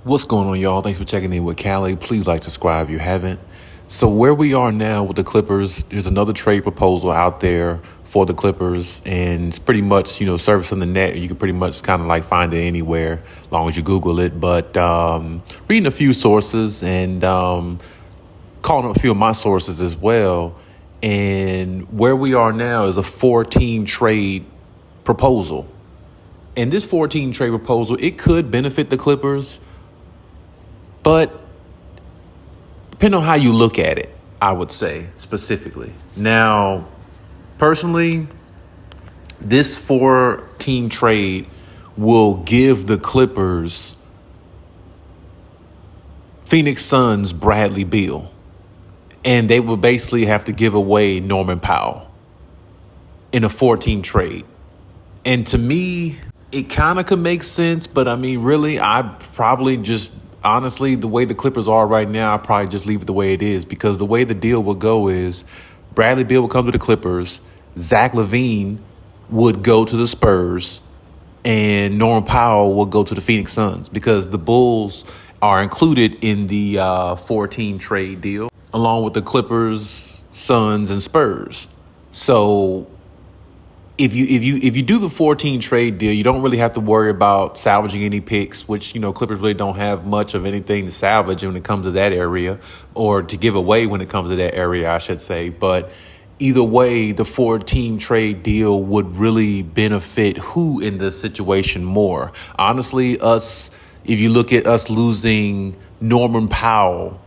What's going on, y'all? Thanks for checking in with Callie. Please like, subscribe if you haven't. So where we are now with the Clippers, there's another trade proposal out there for the Clippers, and it's pretty much, servicing the net. You can pretty much kind of like find it anywhere as long as you Google it. But reading a few sources and calling up a few of my sources as well. And where we are now is a 4-team trade proposal. And this 4-team trade proposal, it could benefit the Clippers, but depending on how you look at it, I would say specifically. Now, personally, this 4-team trade will give the Clippers Phoenix Suns Bradley Beal, and they will basically have to give away Norman Powell in a 4-team trade. And to me, it kind of could make sense, but I mean, really, I probably just, honestly, the way the Clippers are right now, I probably just leave it the way it is, because the way the deal would go is Bradley Beal would come to the Clippers, Zach LaVine would go to the Spurs, and Norman Powell would go to the Phoenix Suns, because the Bulls are included in the 4-team trade deal, along with the Clippers, Suns, and Spurs. So if you do the 4-team trade deal, you don't really have to worry about salvaging any picks, which, Clippers really don't have much of anything to salvage when it comes to that area, or to give away when it comes to that area, I should say. But either way, the 4-team trade deal would really benefit who in this situation more? Honestly, if you look at us losing Norman Powell,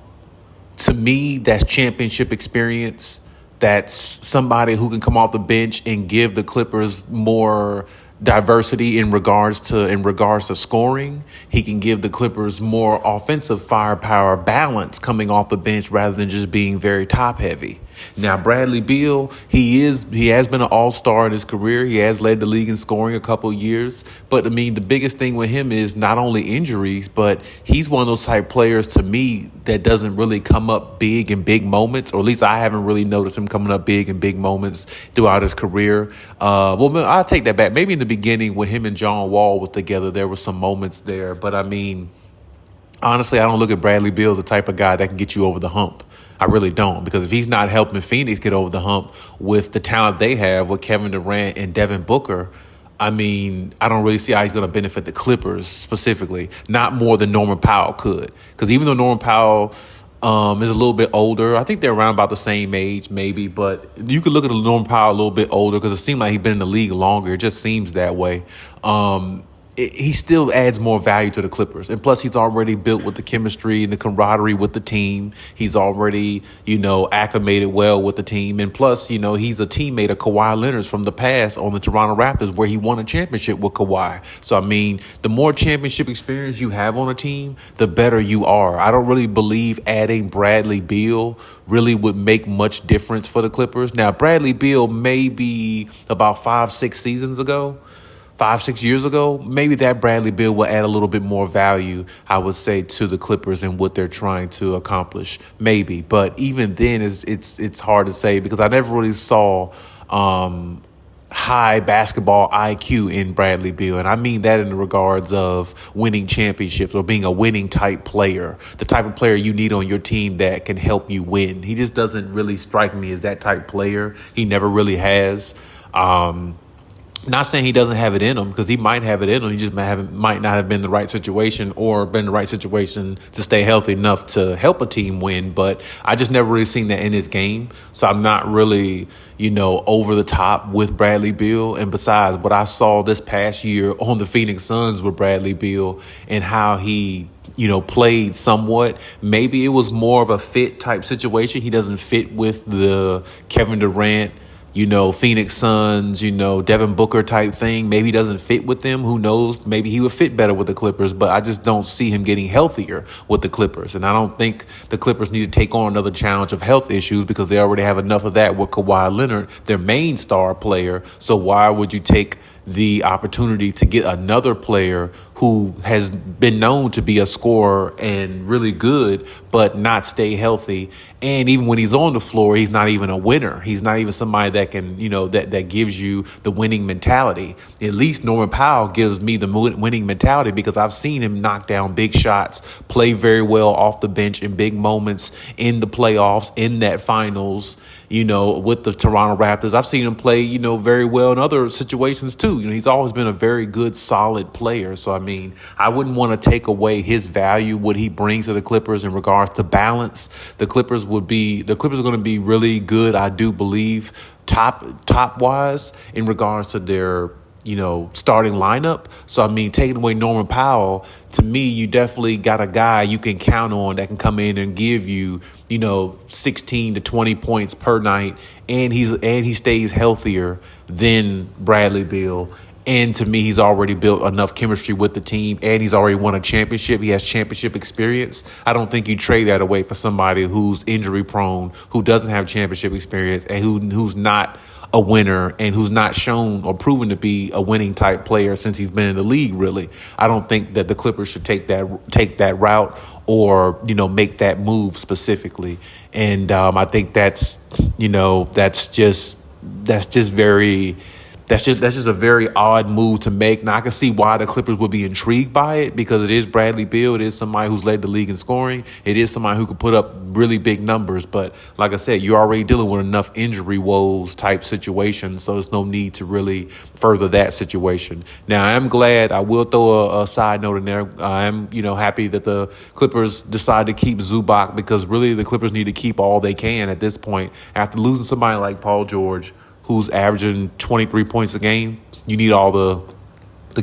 to me, that's championship experience. That's somebody who can come off the bench and give the Clippers more diversity in regards to scoring. He can give the Clippers more offensive firepower, balance coming off the bench rather than just being very top heavy. Now, Bradley Beal, he has been an all-star in his career. He has led the league in scoring a couple of years. But I mean, the biggest thing with him is not only injuries, but he's one of those type players to me that doesn't really come up big in big moments, or at least I haven't really noticed him coming up big in big moments throughout his career. Well, I'll take that back. Maybe in the beginning when him and John Wall was together, there were some moments there. But I mean, honestly, I don't look at Bradley Beal as the type of guy that can get you over the hump. I really don't, because if he's not helping Phoenix get over the hump with the talent they have with Kevin Durant and Devin Booker, I mean, I don't really see how he's going to benefit the Clippers specifically, not more than Norman Powell could. Because even though Norman Powell is a little bit older, I think they're around about the same age maybe, but you could look at Norman Powell a little bit older because it seemed like he's been in the league longer. It just seems that way. He still adds more value to the Clippers. And plus, he's already built with the chemistry and the camaraderie with the team. He's already, acclimated well with the team. And plus, he's a teammate of Kawhi Leonard's from the past on the Toronto Raptors, where he won a championship with Kawhi. So, I mean, the more championship experience you have on a team, the better you are. I don't really believe adding Bradley Beal really would make much difference for the Clippers. Now, Bradley Beal maybe about 5-6 seasons ago, 5-6 years ago, maybe that Bradley Beal will add a little bit more value, I would say, to the Clippers and what they're trying to accomplish. Maybe. But even then, it's hard to say, because I never really saw high basketball IQ in Bradley Beal. And I mean that in the regards of winning championships or being a winning type player, the type of player you need on your team that can help you win. He just doesn't really strike me as that type player. He never really has. Not saying he doesn't have it in him, because he might have it in him. He just might not have been in the right situation, or been in the right situation to stay healthy enough to help a team win. But I just never really seen that in his game. So I'm not really, over the top with Bradley Beal. And besides, what I saw this past year on the Phoenix Suns with Bradley Beal and how he played somewhat. Maybe it was more of a fit type situation. He doesn't fit with the Kevin Durant, Phoenix Suns, Devin Booker type thing. Maybe he doesn't fit with them. Who knows? Maybe he would fit better with the Clippers, but I just don't see him getting healthier with the Clippers. And I don't think the Clippers need to take on another challenge of health issues, because they already have enough of that with Kawhi Leonard, their main star player. So why would you take the opportunity to get another player who has been known to be a scorer and really good, but not stay healthy. And even when he's on the floor, he's not even a winner. He's not even somebody that can, that gives you the winning mentality. At least Norman Powell gives me the winning mentality because I've seen him knock down big shots, play very well off the bench in big moments in the playoffs, in that finals, with the Toronto Raptors. I've seen him play, very well in other situations too. He's always been a very good, solid player. So, I wouldn't want to take away his value, what he brings to the Clippers in regards to balance. The Clippers are going to be really good, I do believe, top wise in regards to their starting lineup. So, taking away Norman Powell, to me, you definitely got a guy you can count on that can come in and give you, 16 to 20 points per night. And he stays healthier than Bradley Beal. And to me, he's already built enough chemistry with the team, and he's already won a championship. He has championship experience. I don't think you trade that away for somebody who's injury prone, who doesn't have championship experience, and who's not a winner and who's not shown or proven to be a winning type player since he's been in the league. Really, I don't think that the Clippers should take that route or make that move specifically. And I think that's just a very odd move to make. Now, I can see why the Clippers would be intrigued by it because it is Bradley Beal. It is somebody who's led the league in scoring. It is somebody who could put up really big numbers. But like I said, you're already dealing with enough injury woes type situations, so there's no need to really further that situation. Now, I am glad. I will throw a side note in there. I am, happy that the Clippers decided to keep Zubac because really the Clippers need to keep all they can at this point. After losing somebody like Paul George, who's averaging 23 points a game, you need all the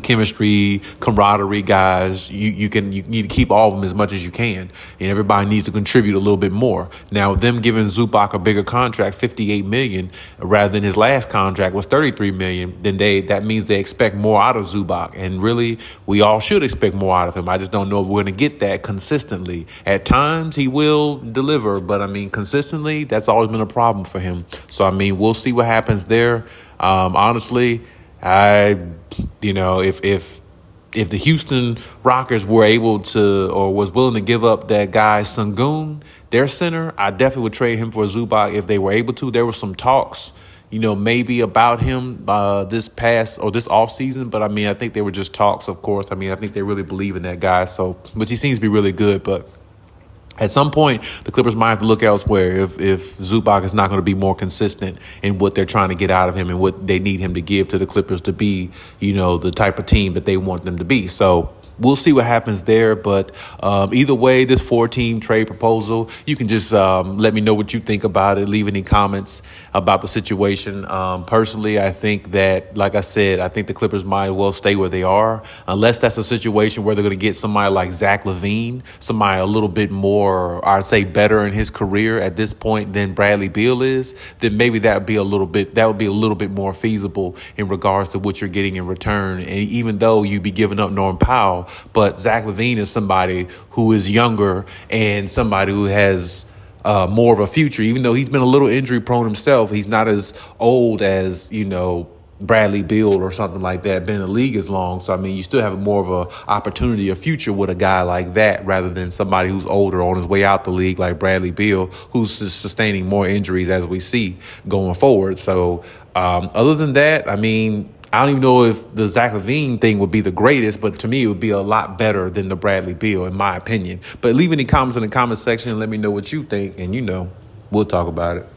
chemistry, camaraderie guys. You need to keep all of them as much as you can, and everybody needs to contribute a little bit more. Now, them giving Zubac a bigger contract, $58 million, rather than his last contract was $33 million, then that means they expect more out of Zubac, and really, we all should expect more out of him. I just don't know if we're going to get that consistently. At times, he will deliver, but consistently, that's always been a problem for him. So, we'll see what happens there. Honestly, if the Houston Rockets were able to or was willing to give up that guy Sengun, their center, I definitely would trade him for Zubac if they were able to. There were some talks, maybe about him this offseason, but I think they were just talks, of course. I think they really believe in that guy, but he seems to be really good, but at some point, the Clippers might have to look elsewhere if Zubac is not going to be more consistent in what they're trying to get out of him and what they need him to give to the Clippers to be, the type of team that they want them to be. So we'll see what happens there. But either way, this 4-team trade proposal, you can just let me know what you think about it. Leave any comments about the situation. Personally, I think that, like I said, I think the Clippers might well stay where they are, unless that's a situation where they're going to get somebody like Zach LaVine, somebody a little bit more, I'd say, better in his career at this point than Bradley Beal is. Then maybe that would be a little bit more feasible in regards to what you're getting in return. And even though you'd be giving up Norman Powell, but Zach LaVine is somebody who is younger and somebody who has more of a future. Even though he's been a little injury prone himself, he's not as old as, Bradley Beal or something like that, been in the league as long. So, you still have more of a opportunity, a future with a guy like that rather than somebody who's older on his way out the league like Bradley Beal, who's sustaining more injuries as we see going forward. So, other than that, I don't even know if the Zach LaVine thing would be the greatest, but to me, it would be a lot better than the Bradley Beal, in my opinion. But leave any comments in the comment section and let me know what you think, and we'll talk about it.